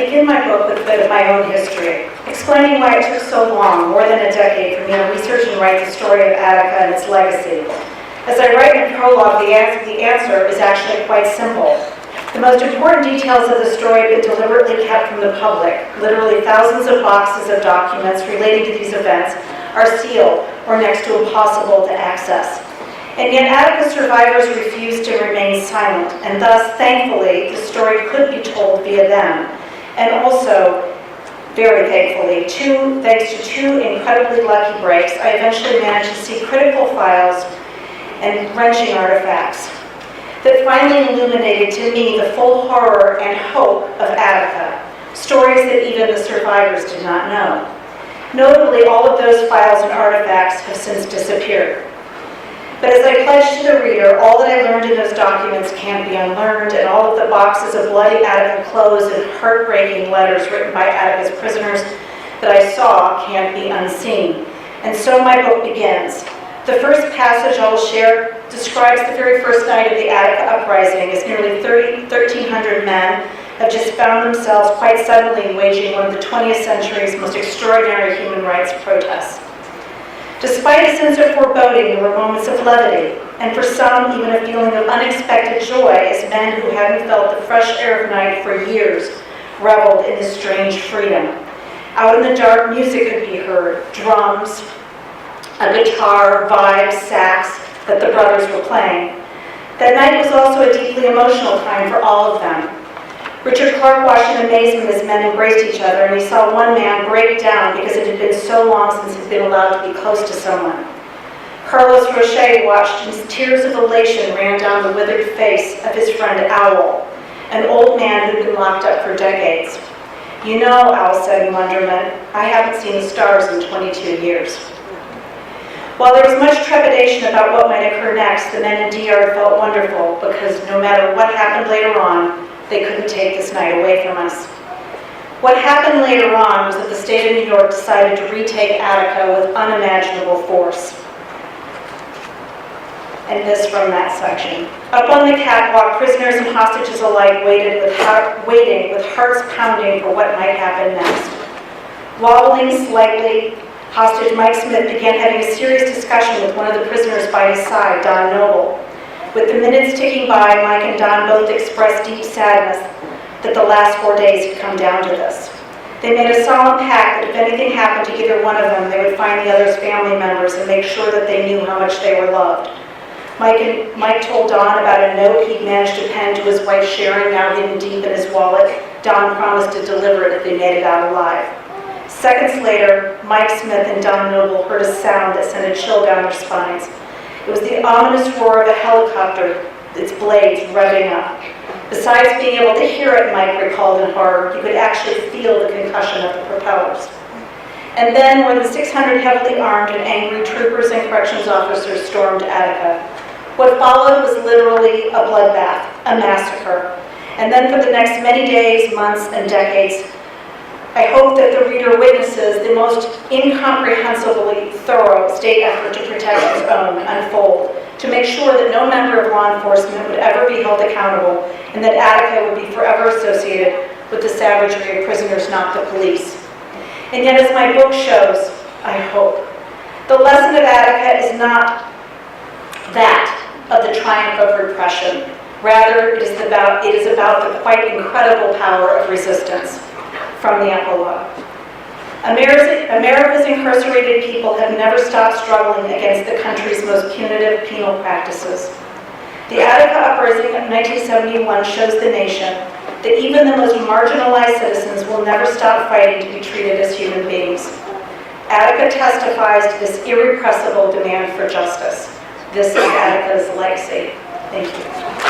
begin my book with a bit of my own history, explaining why it took so long, more than a decade, for me to research and write the story of Attica and its legacy. As I write in the prologue, the answer is actually quite simple. The most important details of the story have been deliberately kept from the public. Literally thousands of boxes of documents relating to these events are sealed or next to impossible to access. And yet Attica survivors refused to remain silent, and thus, thankfully, the story could be told via them. And also, very thankfully, thanks to two incredibly lucky breaks, I eventually managed to see critical files and wrenching artifacts that finally illuminated to me the full horror and hope of Attica, stories that even the survivors did not know. Notably, all of those files and artifacts have since disappeared. But as I pledged to the reader, all that I learned in those documents can't be unlearned, and all of the boxes of bloody Attica clothes and heartbreaking letters written by Attica's prisoners that I saw can't be unseen. And so my book begins. The first passage I will share describes the very first night of the Attica Uprising, as nearly 1,300 men have just found themselves quite suddenly waging one of the 20th century's most extraordinary human rights protests. Despite a sense of foreboding, there were moments of levity, and for some, even a feeling of unexpected joy as men who hadn't felt the fresh air of night for years reveled in this strange freedom. Out in the dark, music could be heard, drums, a guitar, vibes, sax that the brothers were playing. That night was also a deeply emotional time for all of them. Richard Clark watched in amazement as men embraced each other, and he saw one man break down because it had been so long since he'd been allowed to be close to someone. Carlos Roche watched as tears of elation ran down the withered face of his friend Owl, an old man who'd been locked up for decades. "You know," Owl said in wonderment, "I haven't seen the stars in 22 years." While there was much trepidation about what might occur next, the men in DR felt wonderful because no matter what happened later on, they couldn't take this night away from us. What happened later on was that the state of New York decided to retake Attica with unimaginable force. And this from that section. Up on the catwalk, prisoners and hostages alike waiting with hearts pounding for what might happen next. Wobbling slightly, hostage Mike Smith began having a serious discussion with one of the prisoners by his side, Don Noble. With the minutes ticking by, Mike and Don both expressed deep sadness that the last 4 days had come down to this. They made a solemn pact that if anything happened to either one of them, they would find the other's family members and make sure that they knew how much they were loved. Mike told Don about a note he'd managed to pen to his wife Sharon, now hidden deep in his wallet. Don promised to deliver it if they made it out alive. Seconds later, Mike Smith and Don Noble heard a sound that sent a chill down their spines. It was the ominous roar of a helicopter, its blades revving up. Besides being able to hear it, Mike recalled in horror, you could actually feel the concussion of the propellers. And then more than 600 heavily armed and angry troopers and corrections officers stormed Attica. What followed was literally a bloodbath, a massacre. And then for the next many days, months, and decades, I hope that the reader witnesses the most incomprehensibly thorough state effort to protect its own unfold, to make sure that no member of law enforcement would ever be held accountable, and that Attica would be forever associated with the savagery of prisoners, not the police. And yet, as my book shows, I hope, the lesson of Attica is not that of the triumph of repression. Rather, it is about the quite incredible power of resistance. From the epilogue. America's incarcerated people have never stopped struggling against the country's most punitive penal practices. The Attica Uprising of 1971 shows the nation that even the most marginalized citizens will never stop fighting to be treated as human beings. Attica testifies to this irrepressible demand for justice. This is Attica's legacy. Thank you.